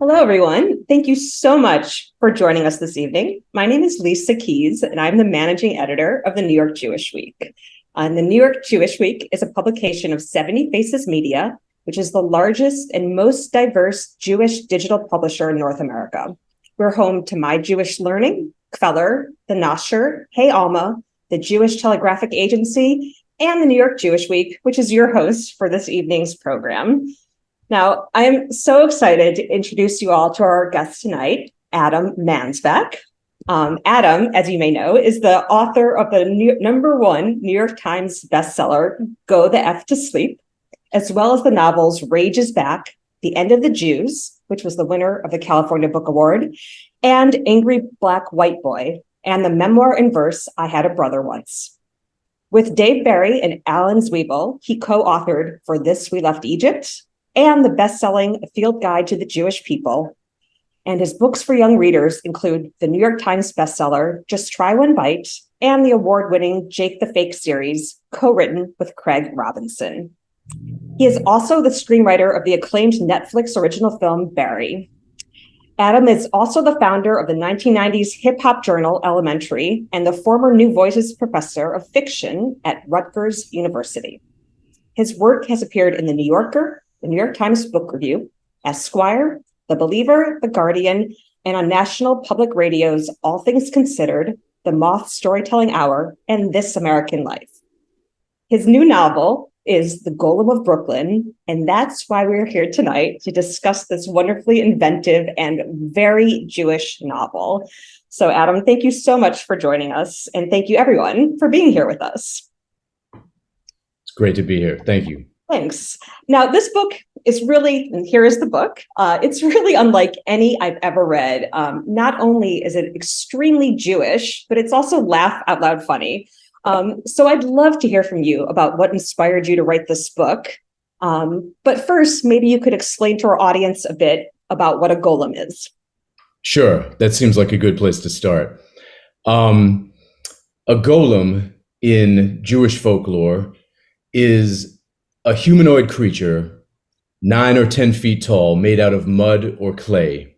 Hello, everyone. Thank you so much for joining us this evening. My name is Lisa Keys, and I'm the managing editor of the New York Jewish Week. The New York Jewish Week is a publication of 70 Faces Media, which is the largest and most diverse Jewish digital publisher in North America. We're home to My Jewish Learning, Kveller, The Nasher, Hey Alma, the Jewish Telegraphic Agency, and the New York Jewish Week, which is your host for this evening's program. Now, I'm so excited to introduce you all to our guest tonight, Adam Mansbach. Adam, as you may know, is the author of the #1 New York Times bestseller, Go the F to Sleep, as well as the novels Rage is Back, The End of the Jews, which was the winner of the California Book Award, and Angry Black White Boy, and the memoir in verse, I Had a Brother Once. With Dave Barry and Alan Zwiebel, he co-authored For This We Left Egypt, and the best-selling Field Guide to the Jewish People. And his books for young readers include the New York Times bestseller, Just Try One Bite, and the award-winning Jake the Fake series, co-written with Craig Robinson. He is also the screenwriter of the acclaimed Netflix original film, Barry. Adam is also the founder of the 1990s hip-hop journal, Elementary, and the former New Voices professor of fiction at Rutgers University. His work has appeared in The New Yorker, the New York Times Book Review, Esquire, The Believer, The Guardian, and on National Public Radio's All Things Considered, The Moth Storytelling Hour, and This American Life. His new novel is The Golem of Brooklyn, and that's why we're here tonight to discuss this wonderfully inventive and very Jewish novel. So Adam, thank you so much for joining us, and thank you everyone for being here with us. It's great to be here. Thank you. Thanks. Now, this book is really, and here is the book, it's really unlike any I've ever read. Not only is it extremely Jewish, but it's also laugh out loud funny. So I'd love to hear from you about what inspired you to write this book. But first, maybe you could explain to our audience a bit about what a golem is. Sure. That seems like a good place to start. A golem in Jewish folklore is a humanoid creature, 9 or 10 feet tall, made out of mud or clay,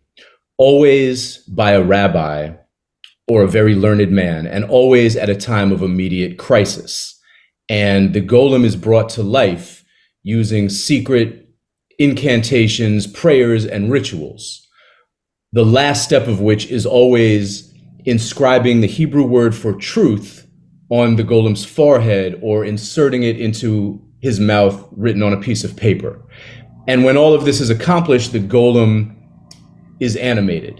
always by a rabbi or a very learned man, and always at a time of immediate crisis. And the golem is brought to life using secret incantations, prayers, and rituals, the last step of which is always inscribing the Hebrew word for truth on the golem's forehead or inserting it into his mouth written on a piece of paper. And when all of this is accomplished, the golem is animated.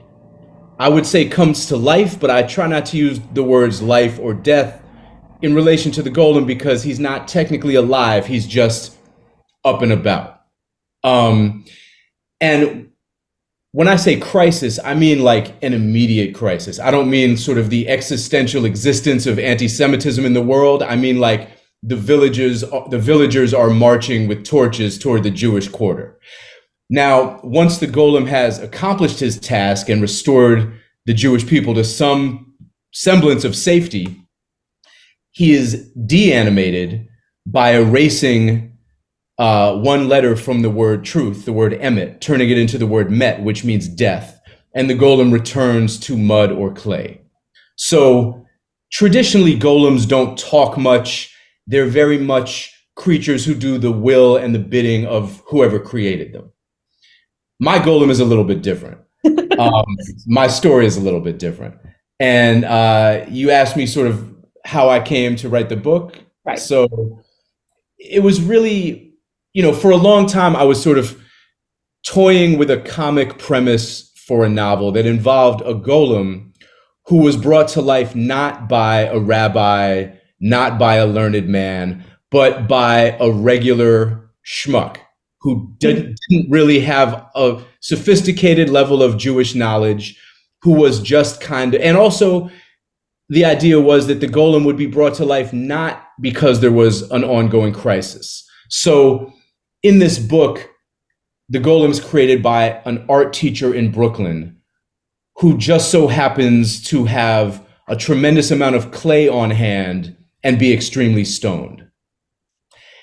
I would say comes to life, but I try not to use the words life or death in relation to the golem because he's not technically alive. He's just up and about. And when I say crisis, I mean like an immediate crisis. I don't mean sort of the existential existence of anti-Semitism in the world. I mean like the villagers are marching with torches toward the Jewish quarter. Now, once the golem has accomplished his task and restored the Jewish people to some semblance of safety, he is de-animated by erasing one letter from the word truth, the word emet, turning it into the word met, which means death, and the golem returns to mud or clay. So traditionally, golems don't talk much. They're very much creatures who do the will and the bidding of whoever created them. My golem is a little bit different. My story is a little bit different. And you asked me sort of how I came to write the book. Right. So it was really, for a long time, I was sort of toying with a comic premise for a novel that involved a golem who was brought to life not by a rabbi, not by a learned man, but by a regular schmuck who didn't really have a sophisticated level of Jewish knowledge, who was just kind of, and also the idea was that the golem would be brought to life not because there was an ongoing crisis. So in this book, the golem is created by an art teacher in Brooklyn who just so happens to have a tremendous amount of clay on hand and be extremely stoned.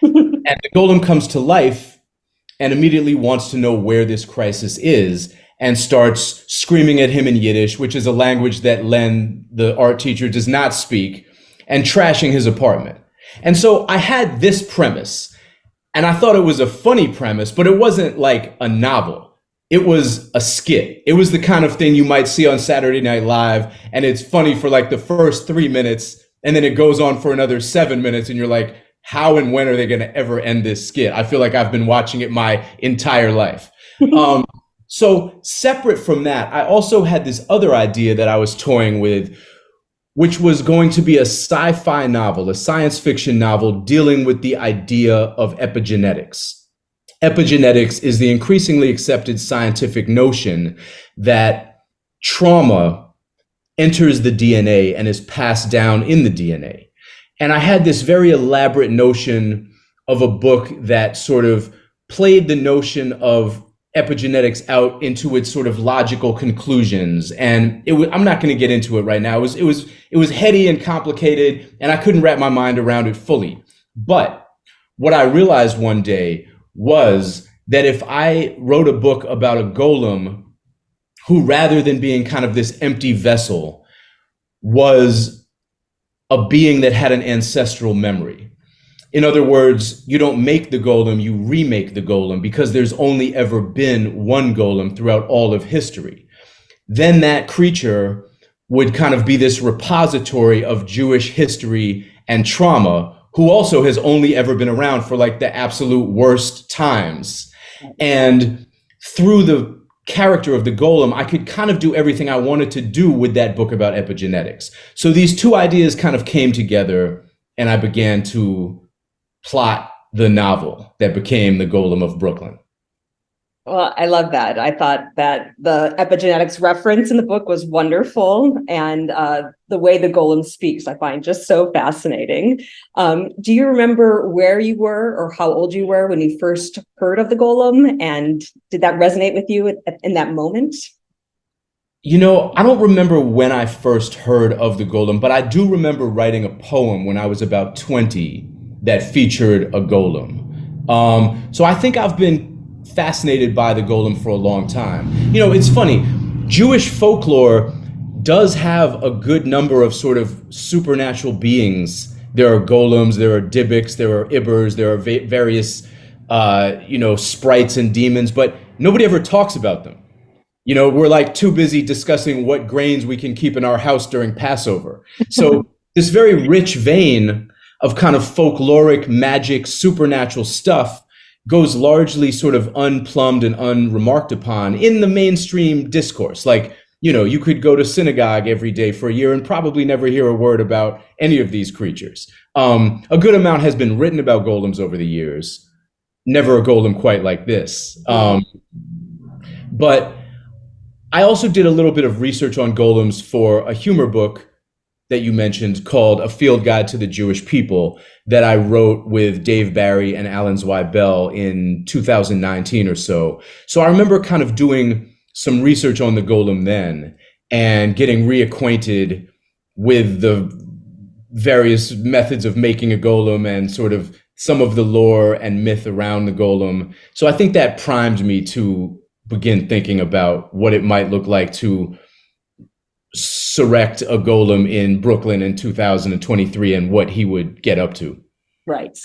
And the golem comes to life and immediately wants to know where this crisis is. and starts screaming at him in Yiddish, which is a language that Len, the art teacher, does not speak, and trashing his apartment. And so I had this premise, and I thought it was a funny premise, but it wasn't like a novel. It was a skit. It was the kind of thing you might see on Saturday Night Live, and it's funny for like the first 3 minutes, and then it goes on for another 7 minutes, and you're like, how and when are they going to ever end this skit? I feel like I've been watching it my entire life. So separate from that, I also had this other idea that I was toying with, which was going to be a sci-fi novel, a science fiction novel dealing with the idea of epigenetics. Epigenetics is the increasingly accepted scientific notion that trauma enters the DNA and is passed down in the DNA. And I had this very elaborate notion of a book that sort of played the notion of epigenetics out into its sort of logical conclusions. And I'm not going to get into it right now. It was heady and complicated, and I couldn't wrap my mind around it fully. But what I realized one day was that if I wrote a book about a golem who, rather than being kind of this empty vessel, was a being that had an ancestral memory. In other words, you don't make the golem, you remake the golem, because there's only ever been one golem throughout all of history. Then that creature would kind of be this repository of Jewish history and trauma, who also has only ever been around for like the absolute worst times. And through the character of the golem, I could kind of do everything I wanted to do with that book about epigenetics. So these two ideas kind of came together, and I began to plot the novel that became The Golem of Brooklyn. Well, I love that. I thought that the epigenetics reference in the book was wonderful, and the way the golem speaks, I find just so fascinating. Do you remember where you were or how old you were when you first heard of the golem, and did that resonate with you in that moment? You know, I don't remember when I first heard of the golem, but I do remember writing a poem when I was about 20 that featured a golem. So I think I've been fascinated by the golem for a long time. You know, it's funny, Jewish folklore does have a good number of sort of supernatural beings. There are golems, there are Dybbuk's, there are Ibbers, there are various, sprites and demons, but nobody ever talks about them. You know, we're like too busy discussing what grains we can keep in our house during Passover. So this very rich vein of kind of folkloric, magic, supernatural stuff goes largely sort of unplumbed and unremarked upon in the mainstream discourse. Like, you know, you could go to synagogue every day for a year and probably never hear a word about any of these creatures. A good amount has been written about golems over the years. Never a golem quite like this. But I also did a little bit of research on golems for a humor book that you mentioned called A Field Guide to the Jewish People that I wrote with Dave Barry and Alan Zweibel in 2019 or so. So I remember kind of doing some research on the golem then and getting reacquainted with the various methods of making a golem and sort of some of the lore and myth around the golem. So I think that primed me to begin thinking about what it might look like to resurrect a golem in Brooklyn in 2023 and what he would get up to. Right.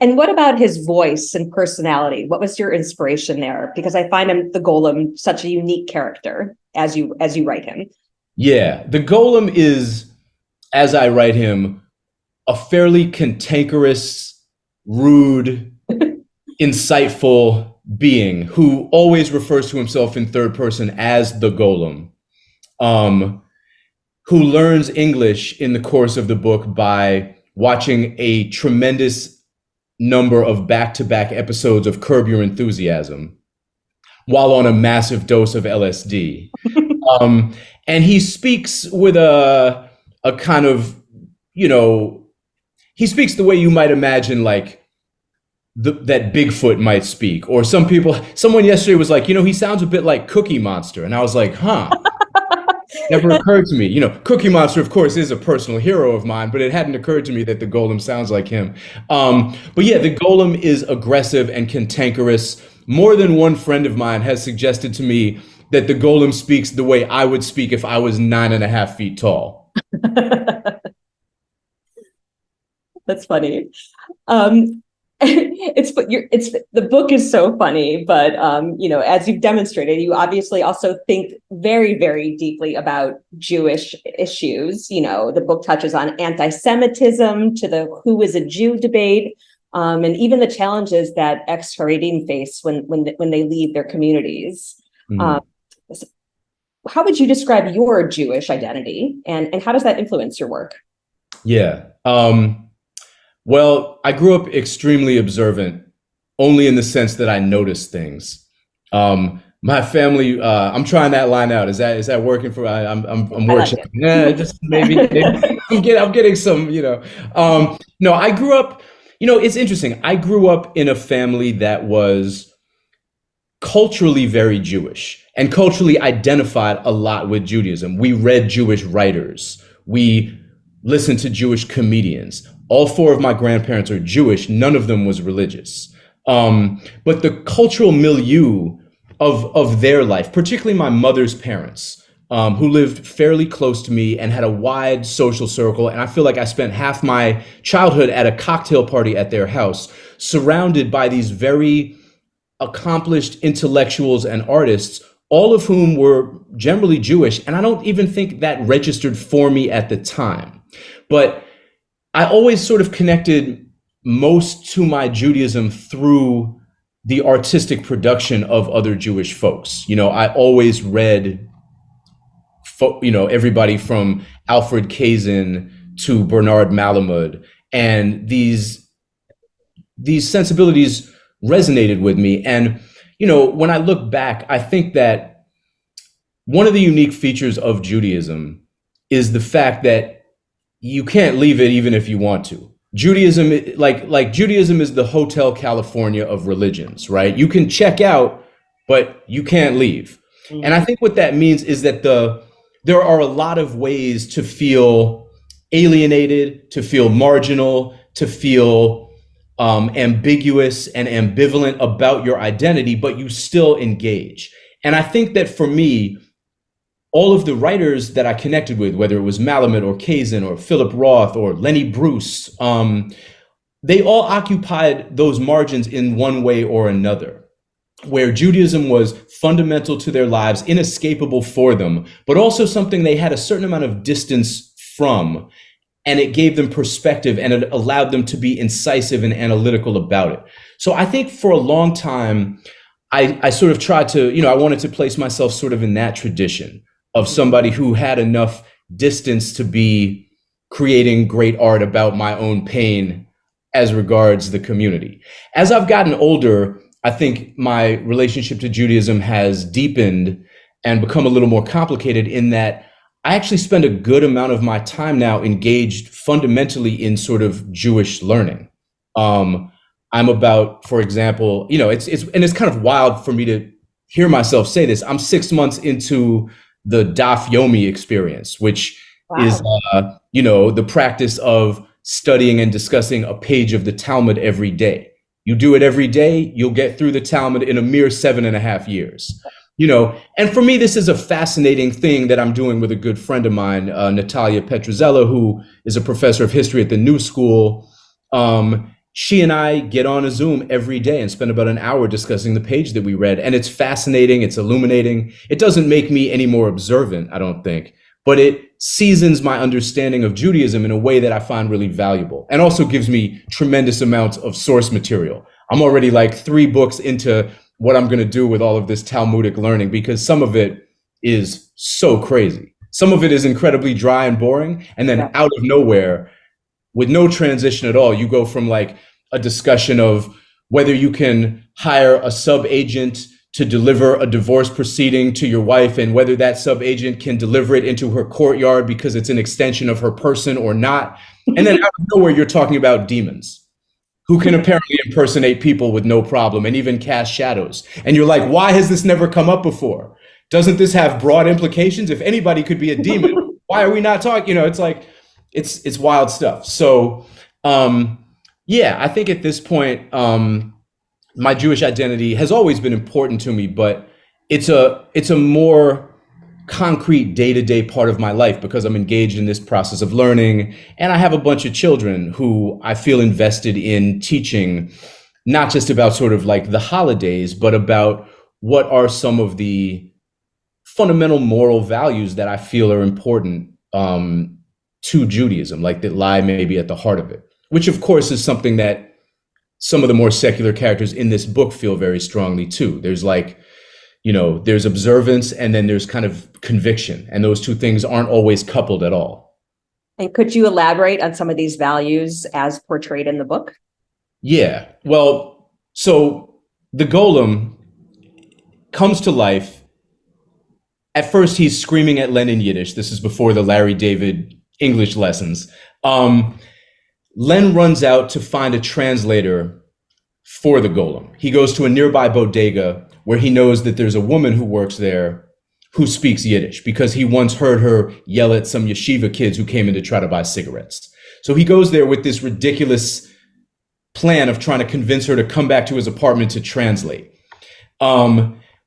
And what about his voice and personality? What was your inspiration there? Because I find him, the golem, such a unique character as you write him. Yeah, the golem is, as I write him, a fairly cantankerous, rude, insightful being who always refers to himself in third person as the golem. Who learns English in the course of the book by watching a tremendous number of back-to-back episodes of Curb Your Enthusiasm while on a massive dose of LSD. And he speaks with a kind of, you know, he speaks the way you might imagine like that Bigfoot might speak. Or someone yesterday was like, you know, he sounds a bit like Cookie Monster. And I was like, huh. Never occurred to me. You know, Cookie Monster, of course, is a personal hero of mine, but it hadn't occurred to me that the golem sounds like him. But yeah, the golem is aggressive and cantankerous. More than one friend of mine has suggested to me that the golem speaks the way I would speak if I was 9.5 feet tall. That's funny. It's the book is so funny, but as you've demonstrated, you obviously also think very, very deeply about Jewish issues. The book touches on anti-Semitism to the who is a Jew debate, and even the challenges that ex-Haredim face when they leave their communities. Mm-hmm. How would you describe your Jewish identity, and how does that influence your work? Yeah. Well, I grew up extremely observant, only in the sense that I noticed things. My family, I'm trying that line out. Is that working for? I'm working. Like yeah, just maybe I'm getting some. No, I grew up. It's interesting. I grew up in a family that was culturally very Jewish and culturally identified a lot with Judaism. We read Jewish writers. We listened to Jewish comedians. All four of my grandparents are Jewish. None of them was religious. But the cultural milieu of their life, particularly my mother's parents, who lived fairly close to me and had a wide social circle. And I feel like I spent half my childhood at a cocktail party at their house, surrounded by these very accomplished intellectuals and artists, all of whom were generally Jewish. And I don't even think that registered for me at the time. But I always sort of connected most to my Judaism through the artistic production of other Jewish folks. I always read, everybody from Alfred Kazin to Bernard Malamud, and these sensibilities resonated with me. And, when I look back, I think that one of the unique features of Judaism is the fact that you can't leave it even if you want to. Judaism, like Judaism is the Hotel California of religions, right? You can check out, but you can't leave. Mm-hmm. And I think what that means is that there are a lot of ways to feel alienated, to feel marginal, to feel ambiguous and ambivalent about your identity, but you still engage. And I think that for me, all of the writers that I connected with, whether it was Malamud or Kazin or Philip Roth or Lenny Bruce, they all occupied those margins in one way or another, where Judaism was fundamental to their lives, inescapable for them, but also something they had a certain amount of distance from, and it gave them perspective and it allowed them to be incisive and analytical about it. So I think for a long time, I sort of tried to, I wanted to place myself sort of in that tradition of somebody who had enough distance to be creating great art about my own pain as regards the community. As I've gotten older, I think my relationship to Judaism has deepened and become a little more complicated in that I actually spend a good amount of my time now engaged fundamentally in sort of Jewish learning. I'm about, for example, it's kind of wild for me to hear myself say this. I'm 6 months into the Daf Yomi experience, which is, the practice of studying and discussing a page of the Talmud every day. You do it every day, you'll get through the Talmud in a mere 7.5 years. And for me, this is a fascinating thing that I'm doing with a good friend of mine, Natalia Petruzella, who is a professor of history at the New School. She and I get on a Zoom every day and spend about an hour discussing the page that we read. And it's fascinating. It's illuminating. It doesn't make me any more observant, I don't think, but it seasons my understanding of Judaism in a way that I find really valuable and also gives me tremendous amounts of source material. I'm already like 3 books into what I'm going to do with all of this Talmudic learning, because some of it is so crazy. Some of it is incredibly dry and boring. And then out of nowhere, with no transition at all, you go from like a discussion of whether you can hire a sub-agent to deliver a divorce proceeding to your wife and whether that sub-agent can deliver it into her courtyard because it's an extension of her person or not. And then out of nowhere, you're talking about demons who can apparently impersonate people with no problem and even cast shadows. And you're like, why has this never come up before? Doesn't this have broad implications? If anybody could be a demon, why are we not talking? It's like, it's wild stuff. So, I think at this point, my Jewish identity has always been important to me, but it's a more concrete day-to-day part of my life because I'm engaged in this process of learning, and I have a bunch of children who I feel invested in teaching, not just about sort of like the holidays, but about what are some of the fundamental moral values that I feel are important to Judaism, like that lie maybe at the heart of it, which of course is something that some of the more secular characters in this book feel very strongly too. There's like, there's observance and then there's kind of conviction, and those two things aren't always coupled at all. And could you elaborate on some of these values as portrayed in the book? Yeah, well, so the golem comes to life. At first, he's screaming at Len in Yiddish. This is before the Larry David English lessons. Len runs out to find a translator for the golem. He goes to a nearby bodega where he knows that there's a woman who works there who speaks Yiddish because he once heard her yell at some yeshiva kids who came in to try to buy cigarettes. So he goes there with this ridiculous plan of trying to convince her to come back to his apartment to translate.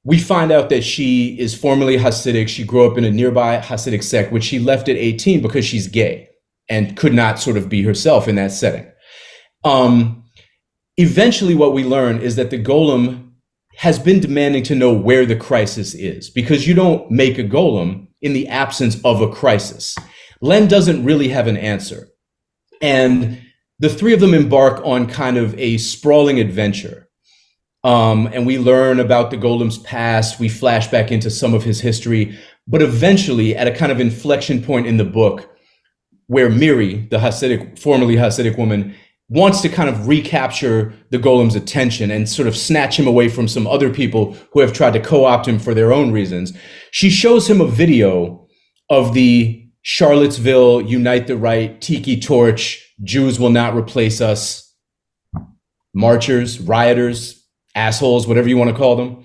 We find out that she is formerly Hasidic. She grew up in a nearby Hasidic sect, which she left at 18 because she's gay and could not sort of be herself in that setting. Eventually, what we learn is that the golem has been demanding to know where the crisis is, because you don't make a golem in the absence of a crisis. Len doesn't really have an answer. And the three of them embark on kind of a sprawling adventure. And we learn about the golem's past. We flash back into some of his history. But eventually, at a kind of inflection point in the book, where Miri, the formerly Hasidic woman, wants to kind of recapture the golem's attention and sort of snatch him away from some other people who have tried to co-opt him for their own reasons. She shows him a video of the Charlottesville Unite the Right, Tiki Torch, Jews will not replace us, marchers, rioters, assholes, whatever you want to call them.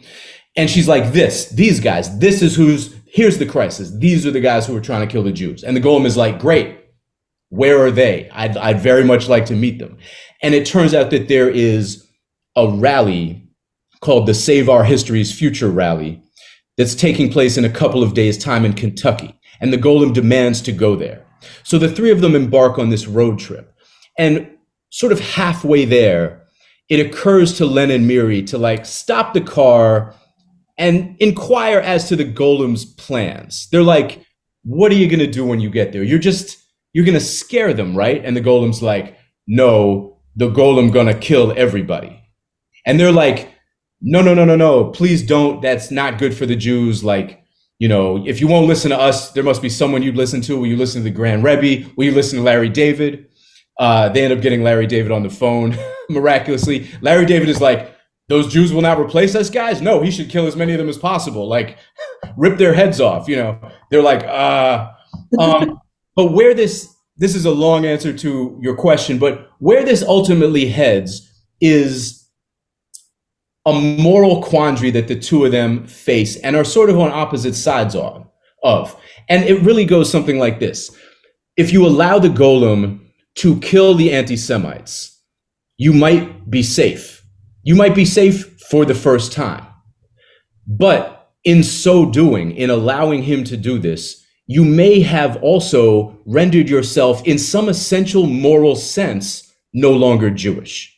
And she's like, these guys, here's the crisis. These are the guys who are trying to kill the Jews. And the golem is like, great. Where are they? I'd very much like to meet them. And it turns out that there is a rally called the Save Our History's Future Rally that's taking place in a couple of days' time in Kentucky. And the golem demands to go there. So the three of them embark on this road trip. And sort of halfway there, it occurs to Len and Miri to like stop the car and inquire as to the golem's plans. They're like, what are you going to do when you get there? You're going to scare them, right? And the golem's like, no, the golem going to kill everybody. And they're like, no, please don't. That's not good for the Jews. Like, if you won't listen to us, there must be someone you'd listen to. Will you listen to the Grand Rebbe? Will you listen to Larry David? They end up getting Larry David on the phone miraculously. Larry David is like, those Jews will not replace us, guys? No, he should kill as many of them as possible. Like, rip their heads off, They're like, But where this is a long answer to your question, but where this ultimately heads is a moral quandary that the two of them face and are sort of on opposite sides of. And it really goes something like this. If you allow the golem to kill the anti-Semites, you might be safe. You might be safe for the first time. But in so doing, in allowing him to do this, you may have also rendered yourself, in some essential moral sense, no longer Jewish.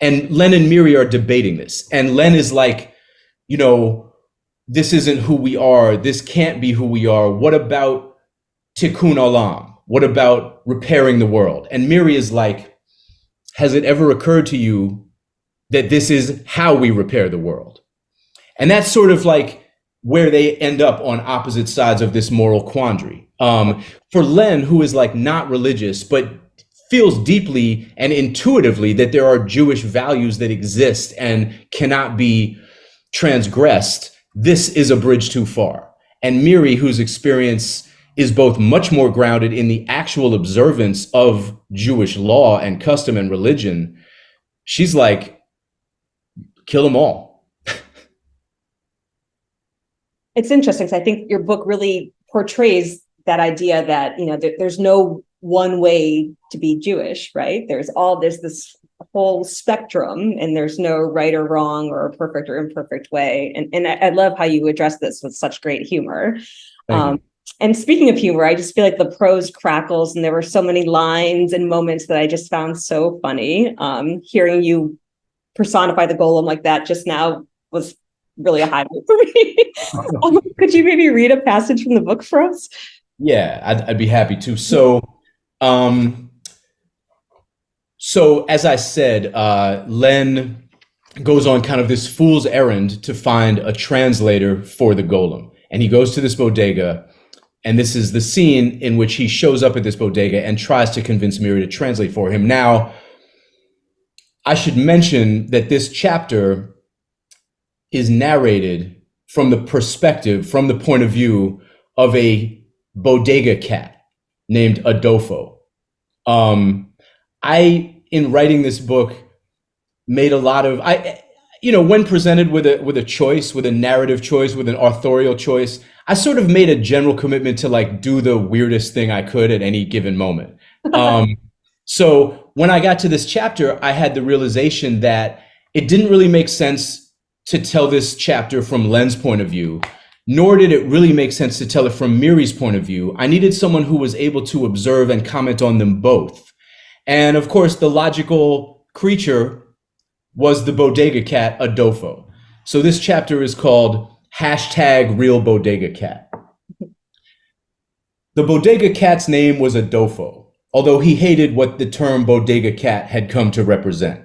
And Len and Miri are debating this. And Len is like, this isn't who we are. This can't be who we are. What about tikkun olam? What about repairing the world? And Miri is like, has it ever occurred to you that this is how we repair the world? And that's sort of like where they end up on opposite sides of this moral quandary. For Len, who is like not religious, but feels deeply and intuitively that there are Jewish values that exist and cannot be transgressed, this is a bridge too far. And Miri, whose experience is both much more grounded in the actual observance of Jewish law and custom and religion, she's like, kill them all. It's interesting because I think your book really portrays that idea that, there's no one way to be Jewish, right? There's this whole spectrum, and there's no right or wrong or perfect or imperfect way. And I love how you address this with such great humor. Thank you. And speaking of humor, I just feel like the prose crackles, and there were so many lines and moments that I just found so funny. Hearing you personify the golem like that just now was really a highlight for me. Could you maybe read a passage from the book for us? Yeah, I'd be happy to. So as I said, Len goes on kind of this fool's errand to find a translator for the golem. And he goes to this bodega, and this is the scene in which he shows up at this bodega and tries to convince Miri to translate for him. Now, I should mention that this chapter is narrated from the perspective, from the point of view of a bodega cat named Adolfo. In writing this book, made a lot of, when presented with a choice, with a narrative choice, with an authorial choice, I sort of made a general commitment to like do the weirdest thing I could at any given moment. So when I got to this chapter, I had the realization that it didn't really make sense to tell this chapter from Len's point of view, nor did it really make sense to tell it from Miri's point of view. I needed someone who was able to observe and comment on them both. And of course, the logical creature was the bodega cat, Adolfo. So this chapter is called #RealBodegaCat. The bodega cat's name was Adolfo, although he hated what the term bodega cat had come to represent.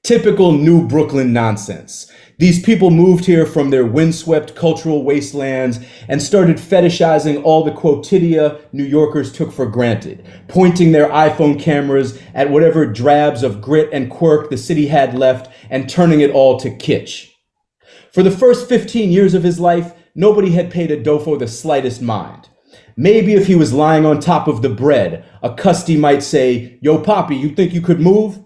Typical New Brooklyn nonsense. These people moved here from their windswept cultural wastelands and started fetishizing all the quotidia New Yorkers took for granted, pointing their iPhone cameras at whatever drabs of grit and quirk the city had left and turning it all to kitsch. For the first 15 years of his life, nobody had paid Adolfo the slightest mind. Maybe if he was lying on top of the bread, a custy might say, "Yo, Poppy, you think you could move?"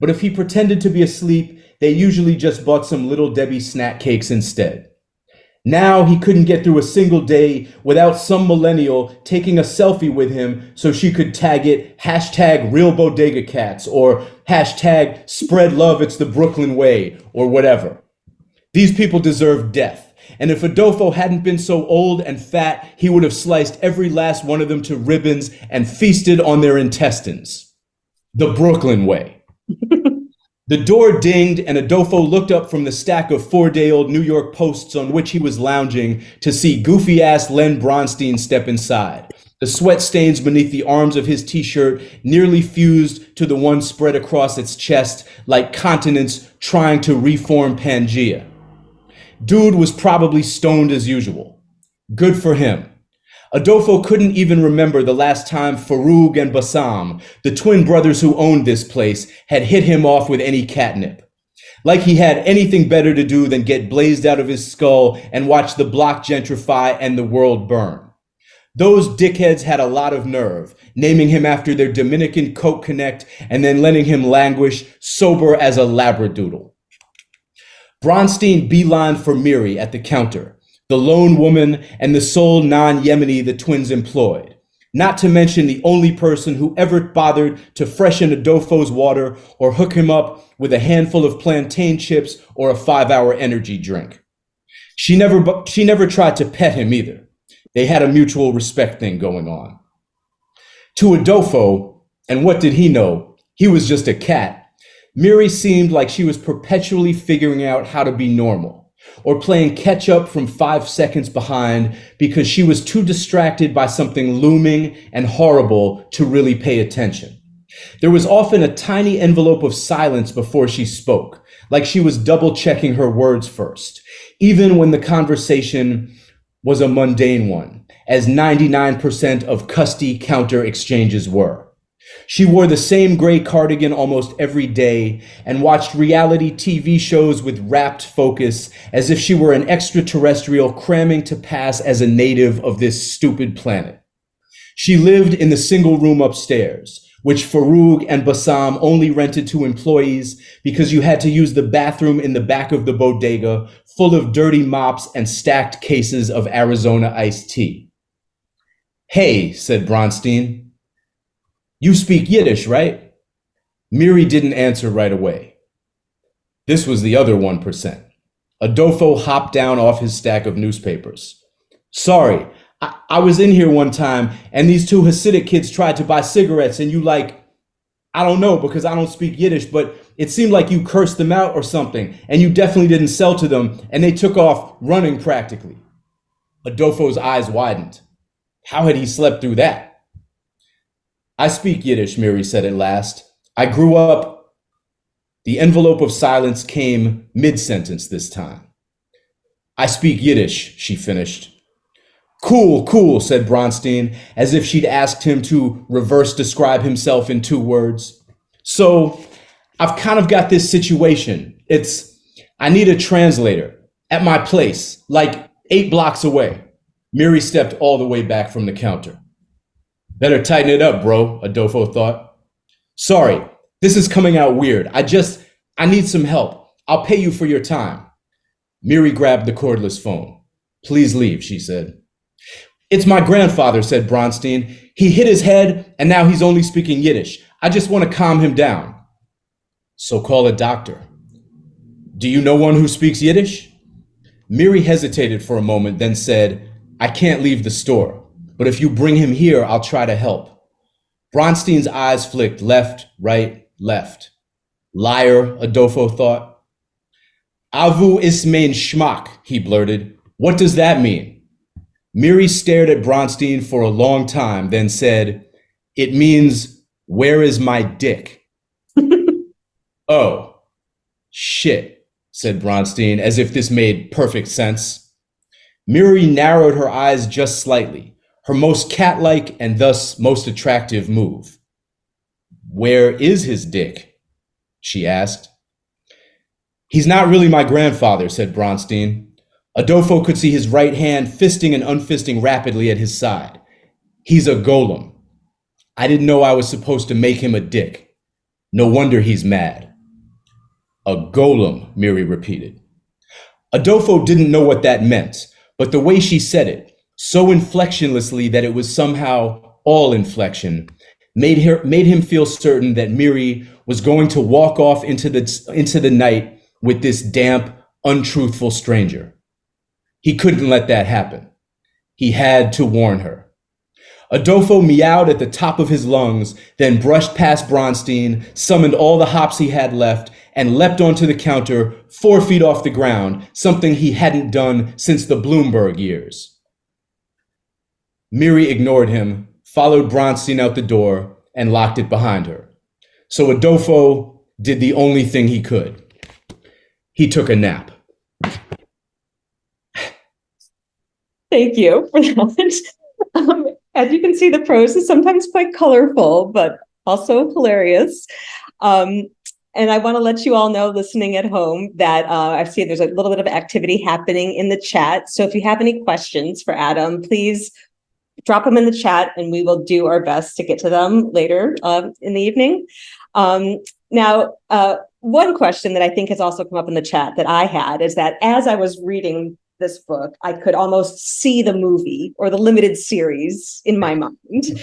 But if he pretended to be asleep, they usually just bought some Little Debbie snack cakes instead. Now he couldn't get through a single day without some millennial taking a selfie with him so she could tag it #RealBodegaCats or #SpreadLove It's the Brooklyn Way or whatever. These people deserve death. And if Adolfo hadn't been so old and fat, he would have sliced every last one of them to ribbons and feasted on their intestines. The Brooklyn Way. The door dinged, and Adolfo looked up from the stack of 4-day-old New York Posts on which he was lounging to see goofy-ass Len Bronstein step inside. The sweat stains beneath the arms of his t-shirt nearly fused to the one spread across its chest like continents trying to reform Pangea. Dude was probably stoned as usual. Good for him. Adolfo couldn't even remember the last time Farouk and Bassam, the twin brothers who owned this place, had hit him off with any catnip. Like he had anything better to do than get blazed out of his skull and watch the block gentrify and the world burn. Those dickheads had a lot of nerve, naming him after their Dominican Coke Connect and then letting him languish sober as a labradoodle. Bronstein beelined for Miri at the counter, the lone woman and the sole non-Yemeni the twins employed, not to mention the only person who ever bothered to freshen Adolfo's water or hook him up with a handful of plantain chips or a 5-hour energy drink. She never tried to pet him either. They had a mutual respect thing going on. To Adolfo, and what did he know? He was just a cat. Miri seemed like she was perpetually figuring out how to be normal, or playing catch up from 5 seconds behind because she was too distracted by something looming and horrible to really pay attention. There was often a tiny envelope of silence before she spoke, like she was double checking her words first, even when the conversation was a mundane one, as 99% of custy counter exchanges were. She wore the same gray cardigan almost every day and watched reality TV shows with rapt focus as if she were an extraterrestrial cramming to pass as a native of this stupid planet. She lived in the single room upstairs, which Farouk and Bassam only rented to employees because you had to use the bathroom in the back of the bodega, full of dirty mops and stacked cases of Arizona iced tea. "Hey," said Bronstein. "You speak Yiddish, right?" Miri didn't answer right away. This was the other 1%. Adolfo hopped down off his stack of newspapers. Sorry, I was in here one time and these two Hasidic kids tried to buy cigarettes and you I don't know because I don't speak Yiddish, but it seemed like you cursed them out or something and you definitely didn't sell to them and they took off running practically. Adolfo's eyes widened. How had he slept through that? I speak Yiddish, Miri said at last. I grew up. The envelope of silence came mid-sentence this time. I speak Yiddish, she finished. Cool, cool, said Bronstein, as if she'd asked him to reverse describe himself in 2 words. So, I've kind of got this situation. I need a translator at my place, like 8 blocks away. Miri stepped all the way back from the counter. Better tighten it up, bro, Adolfo thought. Sorry, this is coming out weird. I need some help. I'll pay you for your time. Miri grabbed the cordless phone. Please leave, she said. It's my grandfather, said Bronstein. He hit his head and now he's only speaking Yiddish. I just want to calm him down. So call a doctor. Do you know one who speaks Yiddish? Miri hesitated for a moment, then said, I can't leave the store, but if you bring him here, I'll try to help. Bronstein's eyes flicked left, right, left. Liar, Adolfo thought. Avu ismein schmuck, he blurted. What does that mean? Miri stared at Bronstein for a long time, then said, it means, where is my dick? Oh, shit, said Bronstein, as if this made perfect sense. Miri narrowed her eyes just slightly, her most cat-like and thus most attractive move. Where is his dick? She asked. He's not really my grandfather, said Bronstein. Adolfo could see his right hand fisting and unfisting rapidly at his side. He's a golem. I didn't know I was supposed to make him a dick. No wonder he's mad. A golem, Miri repeated. Adolfo didn't know what that meant, but the way she said it, so inflectionlessly that it was somehow all inflection, made him feel certain that Miri was going to walk off into the night with this damp, untruthful stranger. He couldn't let that happen. He had to warn her. Adolfo meowed at the top of his lungs, then brushed past Bronstein, summoned all the hops he had left, and leapt onto the counter 4 feet off the ground, something he hadn't done since the Bloomberg years. Miri ignored him, followed Bronstein out the door, and locked it behind her. So Adolfo did the only thing he could. He took a nap. Thank you for that. As you can see, the prose is sometimes quite colorful, but also hilarious. And I want to let you all know, listening at home, that I see there's a little bit of activity happening in the chat. So if you have any questions for Adam, please drop them in the chat and we will do our best to get to them later in the evening. Now, one question that I think has also come up in the chat that I had is that as I was reading this book, I could almost see the movie or the limited series in my mind.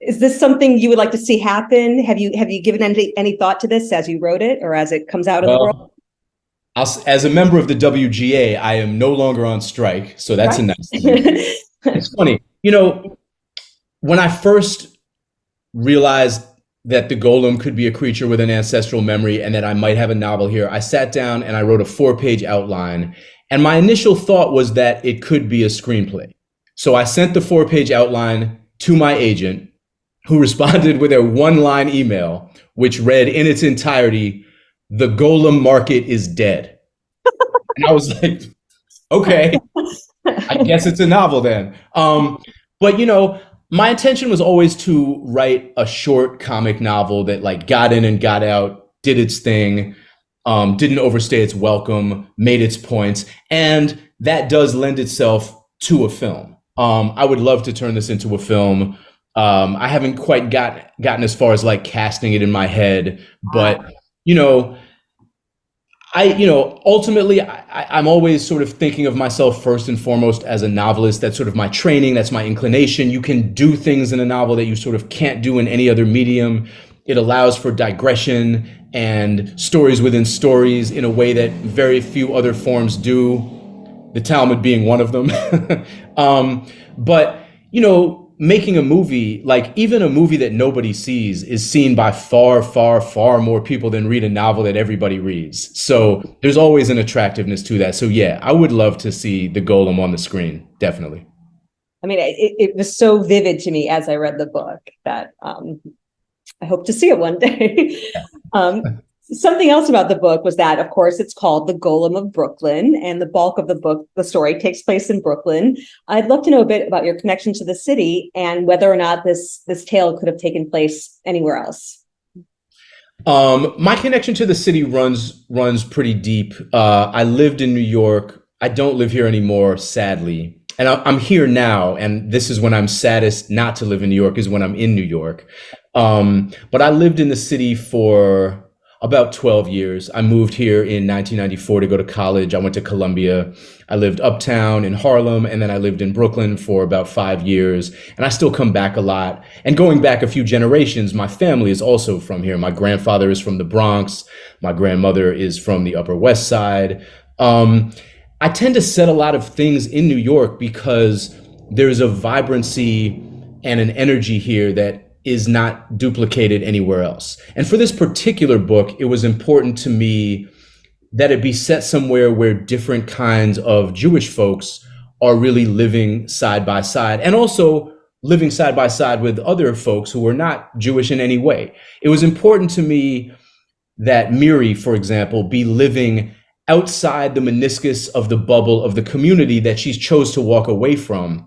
Is this something you would like to see happen? Have you given any thought to this as you wrote it or as it comes out in the world? As a member of the WGA, I am no longer on strike, so that's right. A nice thing. It's funny, when I first realized that the golem could be a creature with an ancestral memory and that I might have a novel here, I sat down and I wrote a 4-page outline. And my initial thought was that it could be a screenplay. So I sent the 4-page outline to my agent, who responded with a 1-line email, which read in its entirety, "The golem market is dead." And I was like, okay, I guess it's a novel then. But my intention was always to write a short comic novel that got in and got out, did its thing, didn't overstay its welcome, made its points, and that does lend itself to a film. I would love to turn this into a film. I haven't quite gotten as far as casting it in my head, but ultimately I'm always sort of thinking of myself first and foremost as a novelist. That's sort of my training. That's my inclination. You can do things in a novel that you sort of can't do in any other medium. it allows for digression and stories within stories in a way that very few other forms do, the Talmud being one of them. But, making a movie, like even a movie that nobody sees, is seen by far, far, far more people than read a novel that everybody reads. So there's always an attractiveness to that. So yeah, I would love to see the Golem on the screen, definitely. I mean, it was so vivid to me as I read the book that I hope to see it one day. Something else about the book was that, of course, it's called The Golem of Brooklyn, and the bulk of the book, the story, takes place in Brooklyn. I'd love to know a bit about your connection to the city and whether or not this tale could have taken place anywhere else. My connection to the city runs pretty deep. I lived in New York. I don't live here anymore, sadly. And I'm here now, and this is when I'm saddest not to live in New York, is when I'm in New York. But I lived in the city for about 12 years. I moved here in 1994 to go to college. I went to Columbia. I lived uptown in Harlem, and then I lived in Brooklyn for about 5 years. And I still come back a lot. And going back a few generations, my family is also from here. My grandfather is from the Bronx. My grandmother is from the Upper West Side. I tend to set a lot of things in New York because there's a vibrancy and an energy here that is not duplicated anywhere else. And for this particular book, it was important to me that it be set somewhere where different kinds of Jewish folks are really living side by side, and also living side by side with other folks who are not Jewish in any way. It was important to me that Miri, for example, be living outside the meniscus of the bubble of the community that she's chose to walk away from,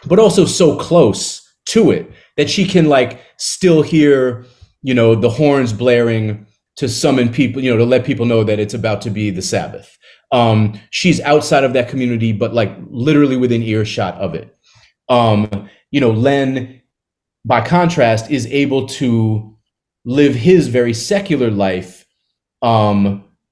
but also so close to it that she can still hear, the horns blaring to summon people, to let people know that it's about to be the Sabbath. She's outside of that community, but literally within earshot of it. Len, by contrast, is able to live his very secular life,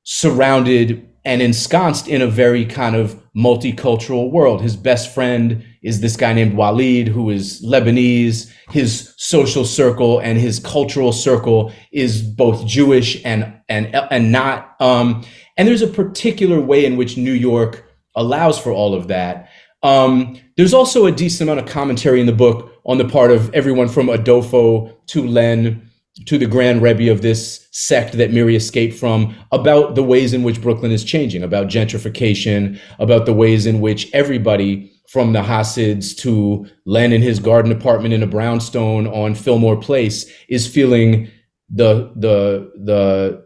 surrounded and ensconced in a very kind of multicultural world. His best friend is this guy named Walid, who is Lebanese. His social circle and his cultural circle is both Jewish and not. And there's a particular way in which New York allows for all of that. There's also a decent amount of commentary in the book on the part of everyone from Adolfo to Len to the Grand Rebbe of this sect that Miri escaped from, about the ways in which Brooklyn is changing, about gentrification, about the ways in which everybody from the Hasids to Len in his garden apartment in a brownstone on Fillmore Place is feeling the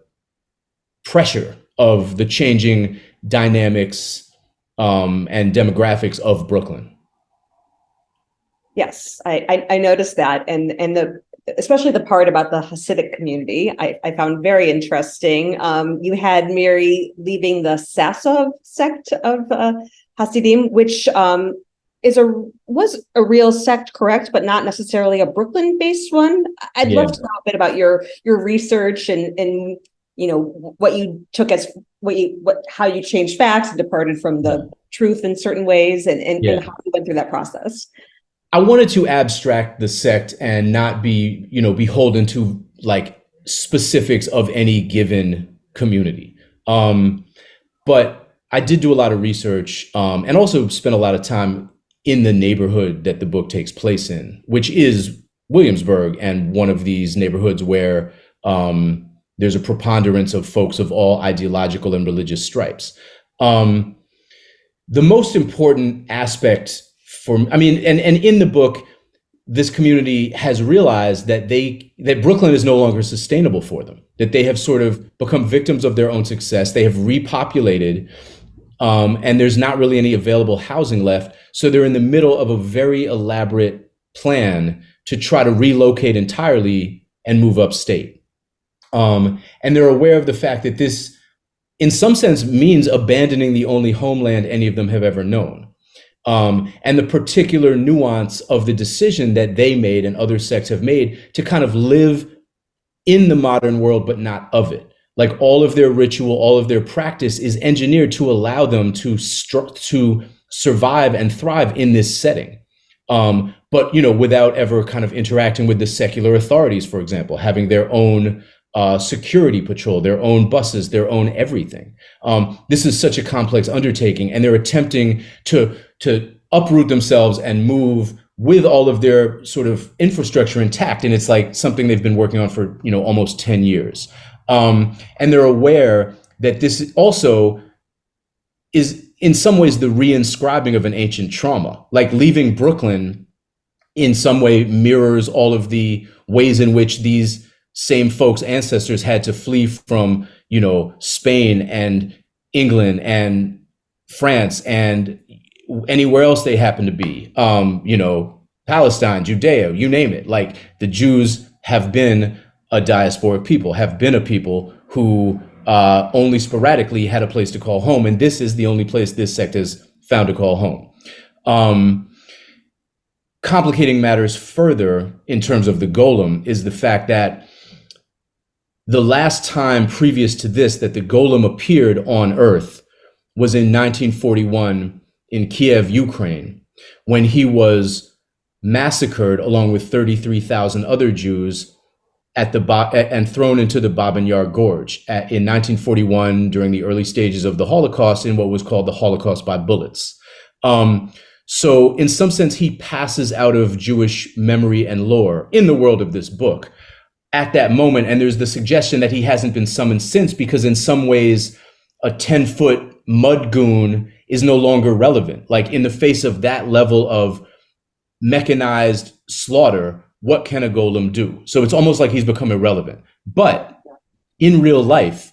pressure of the changing dynamics and demographics of Brooklyn. Yes, I noticed that, and especially the part about the Hasidic community, I found very interesting. You had Miri leaving the Sasov sect of Hasidim, which was a real sect, correct, but not necessarily a Brooklyn-based one. I'd love to know a bit about your research and what you took as how you changed facts and departed from the truth in certain ways, and how you went through that process. I wanted to abstract the sect and not be, beholden to specifics of any given community. But I did do a lot of research and also spent a lot of time in the neighborhood that the book takes place in, which is Williamsburg, and one of these neighborhoods where there's a preponderance of folks of all ideological and religious stripes. The most important aspect and in the book, this community has realized that Brooklyn is no longer sustainable for them, that they have sort of become victims of their own success. They have repopulated, and there's not really any available housing left. So they're in the middle of a very elaborate plan to try to relocate entirely and move upstate. And they're aware of the fact that this, in some sense, means abandoning the only homeland any of them have ever known. And the particular nuance of the decision that they made and other sects have made to kind of live in the modern world, but not of it. All of their ritual, all of their practice is engineered to allow them to survive and thrive in this setting. but without ever kind of interacting with the secular authorities, for example, having their own security patrol, their own buses, their own everything. This is such a complex undertaking, and they're attempting to uproot themselves and move with all of their sort of infrastructure intact. And it's like something they've been working on for almost 10 years. And they're aware that this also is in some ways the reinscribing of an ancient trauma. Like leaving Brooklyn in some way mirrors all of the ways in which these same folks' ancestors had to flee from, Spain and England and France and anywhere else they happen to be, Palestine, Judea, you name it. Like the Jews have been a diasporic people, have been a people who only sporadically had a place to call home. And this is the only place this sect has found to call home. Complicating matters further in terms of the Golem is the fact that the last time previous to this that the Golem appeared on Earth was in 1941 in Kiev, Ukraine, when he was massacred along with 33,000 other Jews and thrown into the Babin Yar Gorge in 1941 during the early stages of the Holocaust in what was called the Holocaust by bullets. So in some sense, he passes out of Jewish memory and lore in the world of this book at that moment. And there's the suggestion that he hasn't been summoned since, because in some ways, a 10-foot mud goon is no longer relevant. Like in the face of that level of mechanized slaughter, what can a golem do? So it's almost like he's become irrelevant. But in real life,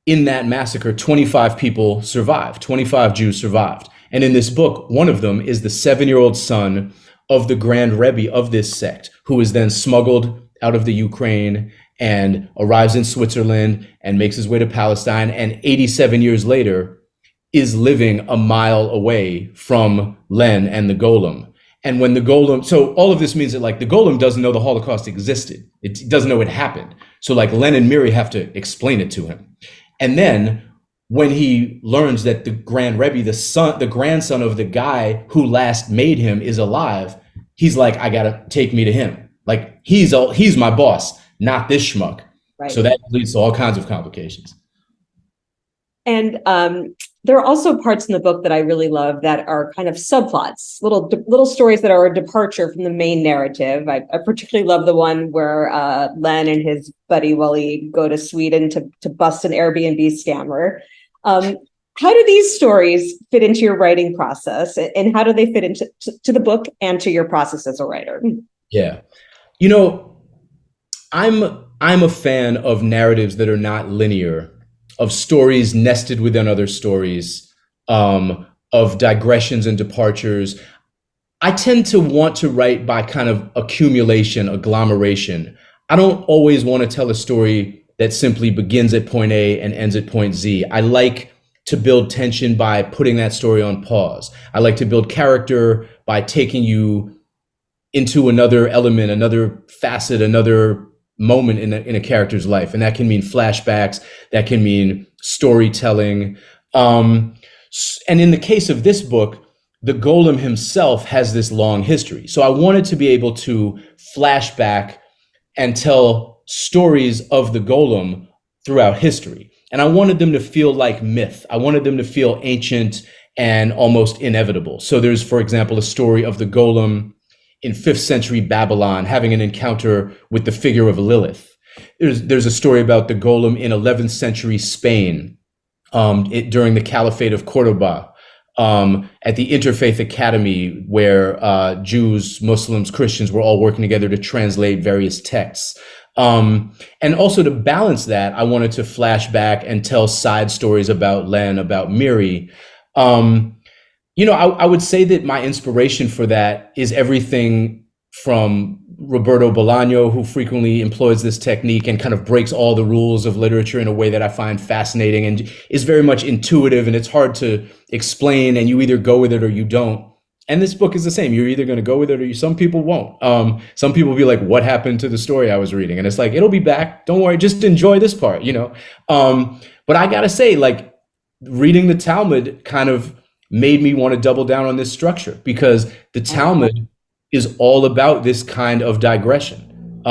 in that massacre, 25 people survived, 25 Jews survived. And in this book, one of them is the 7-year-old son of the Grand Rebbe of this sect, who is then smuggled out of the Ukraine and arrives in Switzerland and makes his way to Palestine, and 87 years later is living a mile away from Len and the Golem. And when the Golem, so all of this means that like the Golem doesn't know the Holocaust existed. It doesn't know it happened. So like Len and Miri have to explain it to him. And then when he learns that the Grand Rebbe, the grandson of the guy who last made him, is alive, he's like, I gotta take me to him. Like he's my boss, not this schmuck. Right. So that leads to all kinds of complications. And there are also parts in the book that I really love that are kind of subplots, little stories that are a departure from the main narrative. I particularly love the one where Len and his buddy Wally go to Sweden to bust an Airbnb scammer. How do these stories fit into your writing process, and how do they fit into the book and to your process as a writer? Yeah, I'm a fan of narratives that are not linear, of stories nested within other stories, of digressions and departures. I tend to want to write by kind of accumulation, agglomeration. I don't always want to tell a story that simply begins at point A and ends at point Z. I like to build tension by putting that story on pause. I like to build character by taking you into another element, another facet, another moment in a character's life. And that can mean flashbacks, that can mean storytelling. And in the case of this book, the Golem himself has this long history. So I wanted to be able to flash back and tell stories of the Golem throughout history. And I wanted them to feel like myth. I wanted them to feel ancient and almost inevitable. So there's, for example, a story of the Golem in 5th century Babylon having an encounter with the figure of Lilith. There's a story about the Golem in 11th century Spain during the Caliphate of Cordoba, at the Interfaith Academy, where Jews, Muslims, Christians were all working together to translate various texts. And also to balance that, I wanted to flash back and tell side stories about Len, about Miri. I would say that my inspiration for that is everything from Roberto Bolaño, who frequently employs this technique and kind of breaks all the rules of literature in a way that I find fascinating and is very much intuitive, and it's hard to explain, and you either go with it or you don't. And this book is the same. You're either going to go with it or some people won't. Some people will be like, what happened to the story I was reading? And it's like, it'll be back. Don't worry. Just enjoy this part, But I got to say, like, reading the Talmud kind of made me want to double down on this structure, because the Talmud is all about this kind of digression,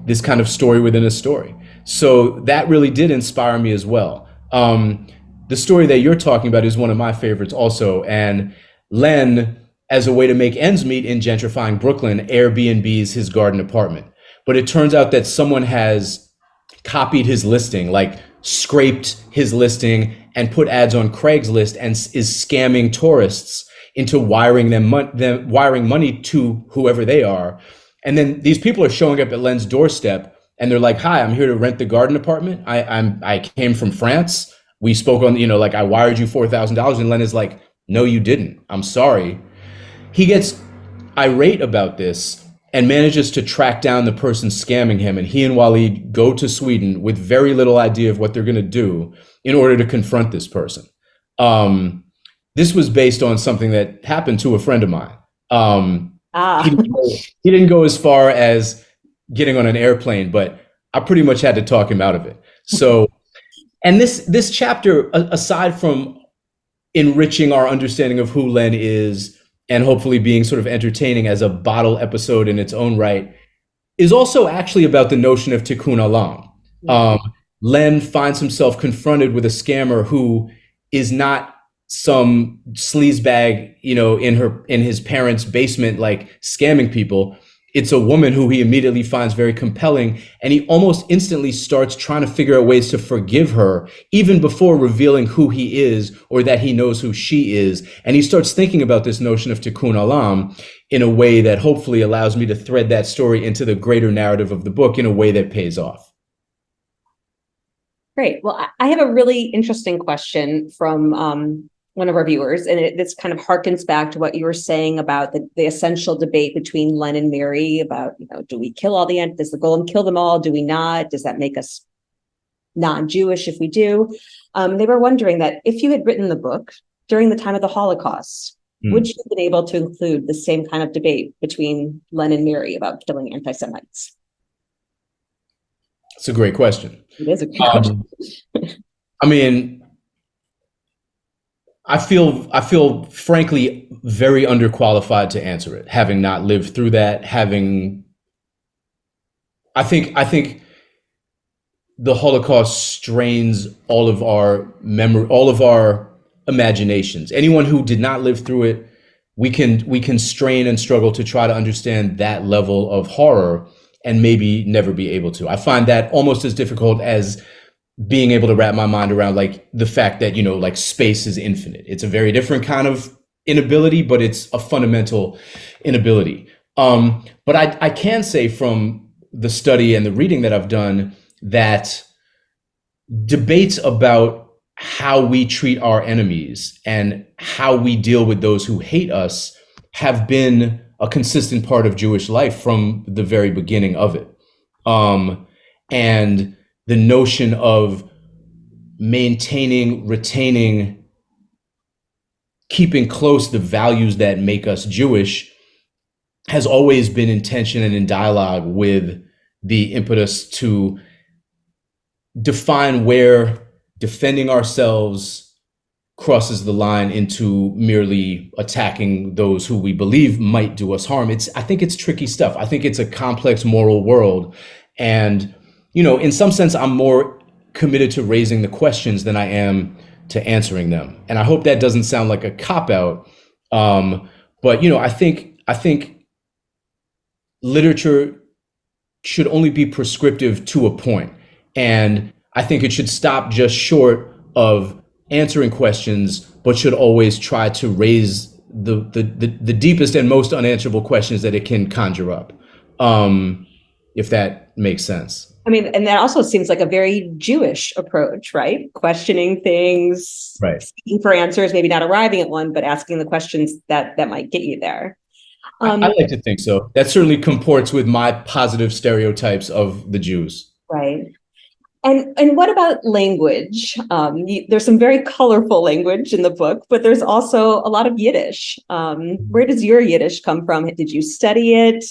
this kind of story within a story. So that really did inspire me as well. The story that you're talking about is one of my favorites also. And Len, as a way to make ends meet in gentrifying Brooklyn, Airbnbs his garden apartment. But it turns out that someone has copied his listing, like scraped his listing and put ads on Craigslist and is scamming tourists into wiring wiring money to whoever they are. And then these people are showing up at Len's doorstep and they're like, "Hi, I'm here to rent the garden apartment. I came from France. We spoke on, like I wired you $4,000." And Len is like, "No, you didn't. I'm sorry." He gets irate about this and manages to track down the person scamming him. And he and Waleed go to Sweden with very little idea of what they're going to do in order to confront this person. This was based on something that happened to a friend of mine. He didn't go as far as getting on an airplane, but I pretty much had to talk him out of it. So, and this chapter, aside from enriching our understanding of who Len is and hopefully being sort of entertaining as a bottle episode in its own right, is also actually about the notion of tikkun olam. Len finds himself confronted with a scammer who is not some sleazebag, in his parents' basement, like scamming people. It's a woman who he immediately finds very compelling, and he almost instantly starts trying to figure out ways to forgive her, even before revealing who he is or that he knows who she is. And he starts thinking about this notion of tikkun olam in a way that hopefully allows me to thread that story into the greater narrative of the book in a way that pays off. Great. Well, I have a really interesting question from one of our viewers, and this kind of harkens back to what you were saying about the essential debate between Len and Mary about, do we kill all the ants? Does the golem kill them all? Do we not? Does that make us non-Jewish if we do? They were wondering that if you had written the book during the time of the Holocaust, would you have been able to include the same kind of debate between Len and Mary about killing anti-Semites? It's a great question. It is a great question. I mean, I feel frankly very underqualified to answer it, having not lived through that, I think the Holocaust strains all of our memory, all of our imaginations. Anyone who did not live through it, we can strain and struggle to try to understand that level of horror and maybe never be able to. I find that almost as difficult as being able to wrap my mind around like the fact that, like space is infinite. It's a very different kind of inability, but it's a fundamental inability. But I can say from the study and the reading that I've done that debates about how we treat our enemies and how we deal with those who hate us have been a consistent part of Jewish life from the very beginning of it. And the notion of maintaining, retaining, keeping close the values that make us Jewish has always been in tension and in dialogue with the impetus to define where defending ourselves crosses the line into merely attacking those who we believe might do us harm. I think it's tricky stuff. I think it's a complex moral world. And, in some sense, I'm more committed to raising the questions than I am to answering them. And I hope that doesn't sound like a cop-out. But, I think literature should only be prescriptive to a point. And I think it should stop just short of answering questions, but should always try to raise the deepest and most unanswerable questions that it can conjure up, if that makes sense. I mean, and that also seems like a very Jewish approach, right? Questioning things, right? Seeking for answers, maybe not arriving at one, but asking the questions that might get you there. I like to think so. That certainly comports with my positive stereotypes of the Jews. Right. And what about language? There's some very colorful language in the book, but there's also a lot of Yiddish. Where does your Yiddish come from? Did you study it?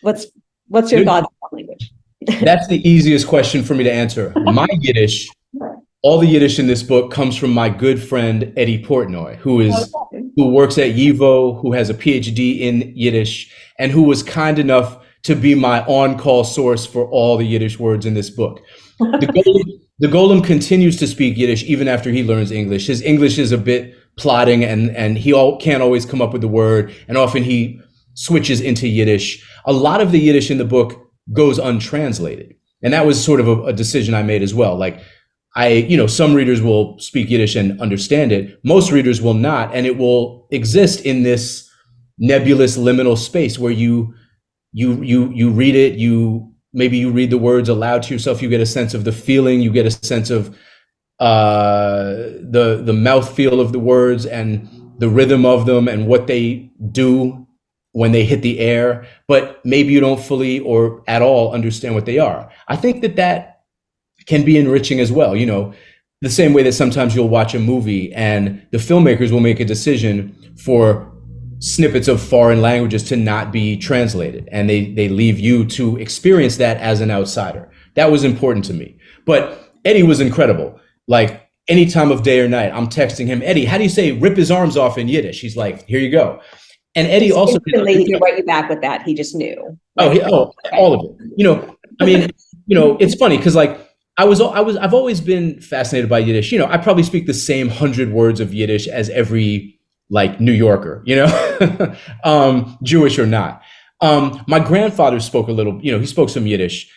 What's your thoughts on language? That's the easiest question for me to answer. My Yiddish, all the Yiddish in this book comes from my good friend Eddie Portnoy, who is who works at YIVO, who has a PhD in Yiddish, and who was kind enough to be my on-call source for all the Yiddish words in this book. The Golem continues to speak Yiddish even after he learns English. His English is a bit plodding, and he can't always come up with the word, and often he switches into Yiddish. A lot of the Yiddish in the book goes untranslated, and that was sort of a decision I made as well. Like, some readers will speak Yiddish and understand it. Most readers will not, and it will exist in this nebulous liminal space where you read it, maybe you read the words aloud to yourself, you get a sense of the feeling, you get a sense of the mouthfeel of the words and the rhythm of them and what they do when they hit the air, but maybe you don't fully or at all understand what they are. I think that can be enriching as well. The same way that sometimes you'll watch a movie and the filmmakers will make a decision for snippets of foreign languages to not be translated, and they leave you to experience that as an outsider. That was important to me. But Eddie was incredible. Like, any time of day or night, I'm texting him, Eddie, how do you say rip his arms off in Yiddish? He's like, here you go. And Eddie also he write you back with that. He just knew. All of it. It's funny because I've always been fascinated by Yiddish. I probably speak the same 100 words of Yiddish as every New Yorker, Jewish or not. My grandfather spoke a little, he spoke some Yiddish.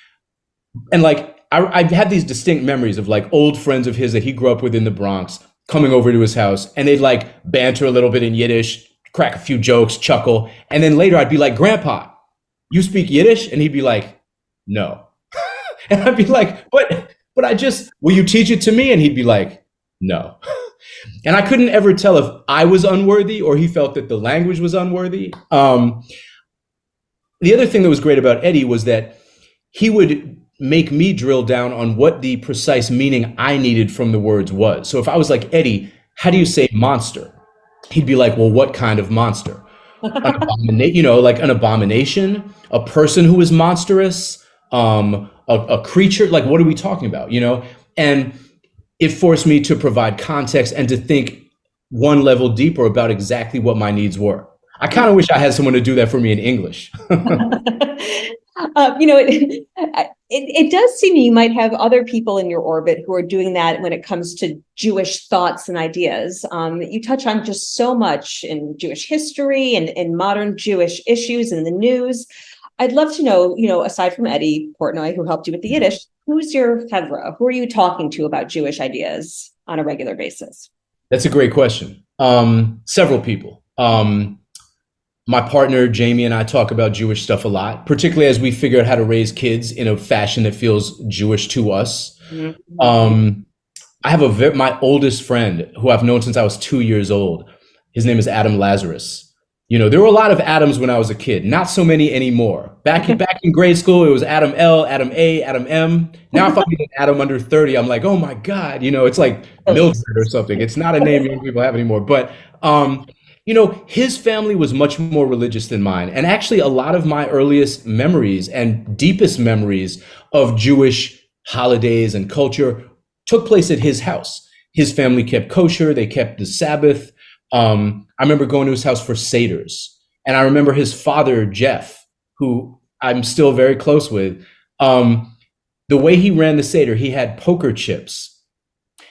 And I had these distinct memories of old friends of his that he grew up with in the Bronx coming over to his house, and they'd banter a little bit in Yiddish, crack a few jokes, chuckle. And then later I'd be like, Grandpa, you speak Yiddish? And he'd be like, no. And I'd be like, but will you teach it to me? And he'd be like, no. And I couldn't ever tell if I was unworthy or he felt that the language was unworthy. The other thing that was great about Eddie was that he would make me drill down on what the precise meaning I needed from the words was. So if I was like, Eddie, how do you say monster? He'd be like, well, what kind of monster? An abomination, a person who is monstrous, a creature, what are we talking about? And it forced me to provide context and to think one level deeper about exactly what my needs were. I kind of wish I had someone to do that for me in English. It does seem you might have other people in your orbit who are doing that when it comes to Jewish thoughts and ideas. You touch on just so much in Jewish history and modern Jewish issues in the news. I'd love to know, aside from Eddie Portnoy, who helped you with the Yiddish, who's your chevra? Who are you talking to about Jewish ideas on a regular basis? That's a great question. Several people. My partner, Jamie, and I talk about Jewish stuff a lot, particularly as we figure out how to raise kids in a fashion that feels Jewish to us. Mm-hmm. I have my oldest friend who I've known since I was 2 years old. His name is Adam Lazarus. There were a lot of Adams when I was a kid, not so many anymore. Back in grade school, it was Adam L, Adam A, Adam M. Now if I meet an Adam under 30, I'm like, oh my God, it's like Mildred or something. It's not a name young people have anymore. But, his family was much more religious than mine. And actually a lot of my earliest memories and deepest memories of Jewish holidays and culture took place at his house. His family kept kosher. They kept the Sabbath. I remember going to his house for Seders. And I remember his father, Jeff, who I'm still very close with. The way he ran the Seder, he had poker chips.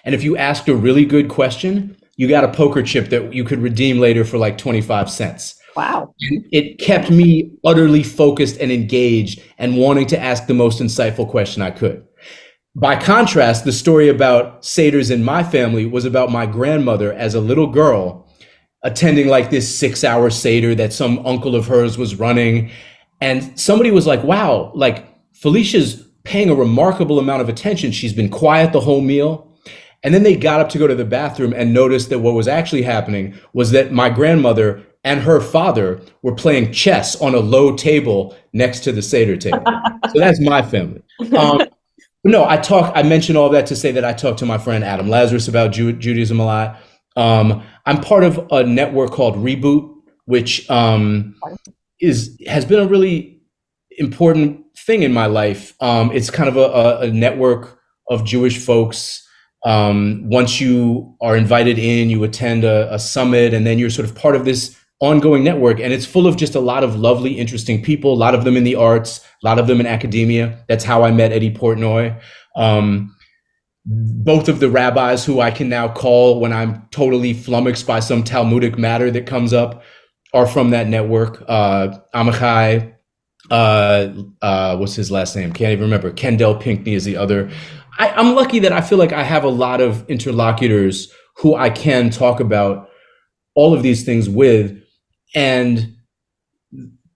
And if you asked a really good question, you got a poker chip that you could redeem later for 25 cents. Wow. And it kept me utterly focused and engaged and wanting to ask the most insightful question I could. By contrast, the story about Seders in my family was about my grandmother as a little girl attending this 6-hour Seder that some uncle of hers was running. And somebody was like, wow, Felicia's paying a remarkable amount of attention. She's been quiet the whole meal. And then they got up to go to the bathroom and noticed that what was actually happening was that my grandmother and her father were playing chess on a low table next to the Seder table. So that's my family. No, I mentioned all that to say that I talk to my friend Adam Lazarus about Judaism a lot. I'm part of a network called Reboot, which has been a really important thing in my life. It's kind of a network of Jewish folks Once you are invited in, you attend a summit, and then you're sort of part of this ongoing network. And it's full of just a lot of lovely, interesting people, a lot of them in the arts, a lot of them in academia. That's how I met Eddie Portnoy. Both of the rabbis who I can now call when I'm totally flummoxed by some Talmudic matter that comes up are from that network. Amichai, what's his last name? Can't even remember. Kendall Pinkney is the other. I'm lucky that I feel like I have a lot of interlocutors who I can talk about all of these things with, and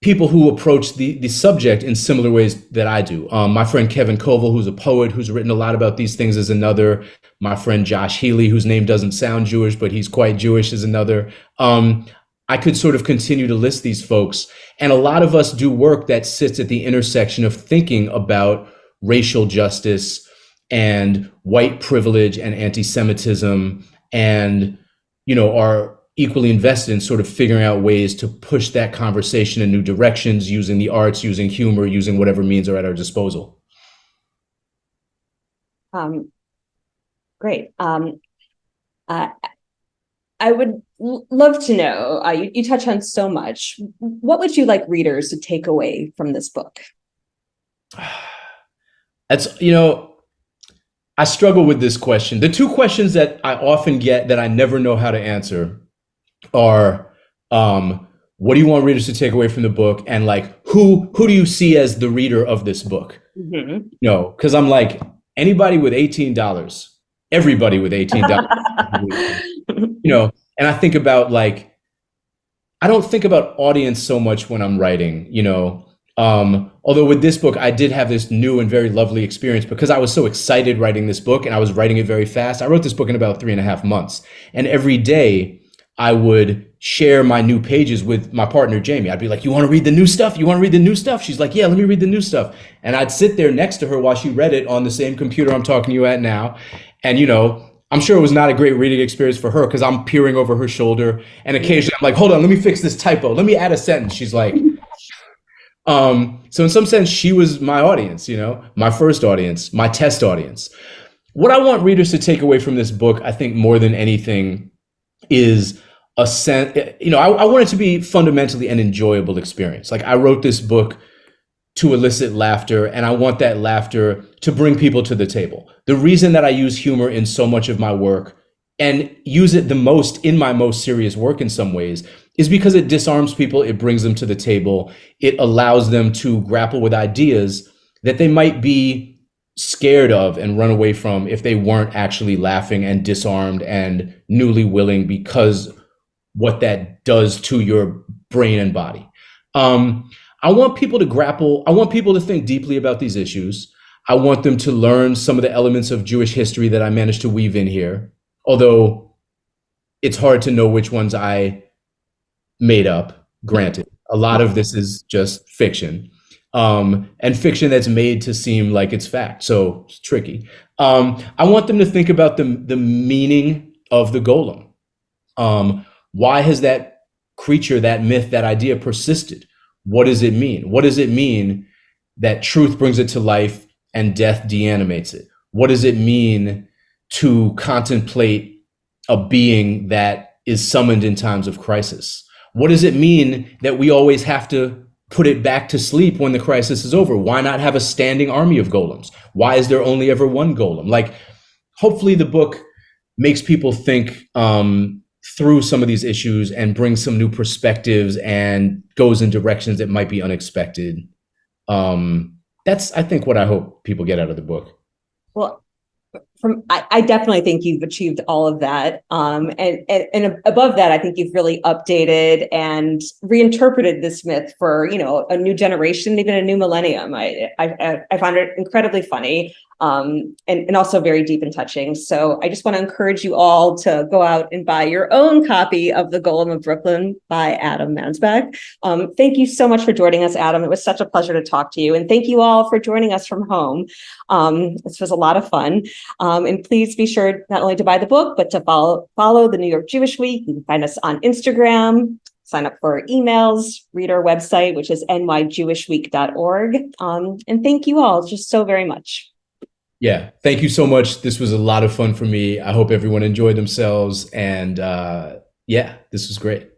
people who approach the subject in similar ways that I do. My friend Kevin Koval, who's a poet, who's written a lot about these things, is another. My friend Josh Healy, whose name doesn't sound Jewish, but he's quite Jewish, is another. I could sort of continue to list these folks. And a lot of us do work that sits at the intersection of thinking about racial justice and white privilege and anti-Semitism, and, are equally invested in sort of figuring out ways to push that conversation in new directions, using the arts, using humor, using whatever means are at our disposal. Great. I would love to know, you touch on so much. What would you like readers to take away from this book? That's, I struggle with this question. The two questions that I often get that I never know how to answer are, what do you want readers to take away from the book? And like, who do you see as the reader of this book? Mm-hmm. No, because I'm like, anybody with $18, everybody with $18, and I think about I don't think about audience so much when I'm writing, although with this book, I did have this new and very lovely experience because I was so excited writing this book and I was writing it very fast. I wrote this book in about 3.5 months. And every day I would share my new pages with my partner, Jamie. I'd be like, you want to read the new stuff? You want to read the new stuff? She's like, yeah, let me read the new stuff. And I'd sit there next to her while she read it on the same computer I'm talking to you at now. And, I'm sure it was not a great reading experience for her because I'm peering over her shoulder. And occasionally I'm like, hold on, let me fix this typo. Let me add a sentence. She's like, so in some sense, she was my audience, my first audience, my test audience. What I want readers to take away from this book, I think more than anything, is a sense, I want it to be fundamentally an enjoyable experience. Like, I wrote this book to elicit laughter, and I want that laughter to bring people to the table. The reason that I use humor in so much of my work and use it the most in my most serious work in some ways is because it disarms people, it brings them to the table, it allows them to grapple with ideas that they might be scared of and run away from if they weren't actually laughing and disarmed and newly willing, because what that does to your brain and body. I want people to grapple. I want people to think deeply about these issues. I want them to learn some of the elements of Jewish history that I managed to weave in here, although it's hard to know which ones I made up, granted. A lot of this is just fiction, and fiction that's made to seem like it's fact, so it's tricky. I want them to think about the meaning of the golem. Why has that creature, that myth, that idea persisted? What does it mean? What does it mean that truth brings it to life and death deanimates it? What does it mean to contemplate a being that is summoned in times of crisis? What does it mean that we always have to put it back to sleep when the crisis is over? Why not have a standing army of golems? Why is there only ever one golem? Hopefully the book makes people think through some of these issues and brings some new perspectives and goes in directions that might be unexpected. That's, I think, what I hope people get out of the book. Well, I definitely think you've achieved all of that. And above that, I think you've really updated and reinterpreted this myth for, a new generation, even a new millennium. I found it incredibly funny, and also very deep and touching. So I just want to encourage you all to go out and buy your own copy of The Golem of Brooklyn by Adam Mansbach. Thank you so much for joining us, Adam. It was such a pleasure to talk to you. And thank you all for joining us from home. This was a lot of fun. And please be sure not only to buy the book, but to follow the New York Jewish Week. You can find us on Instagram, sign up for our emails, read our website, which is nyjewishweek.org. And thank you all just so very much. Yeah, thank you so much. This was a lot of fun for me. I hope everyone enjoyed themselves. And yeah, this was great.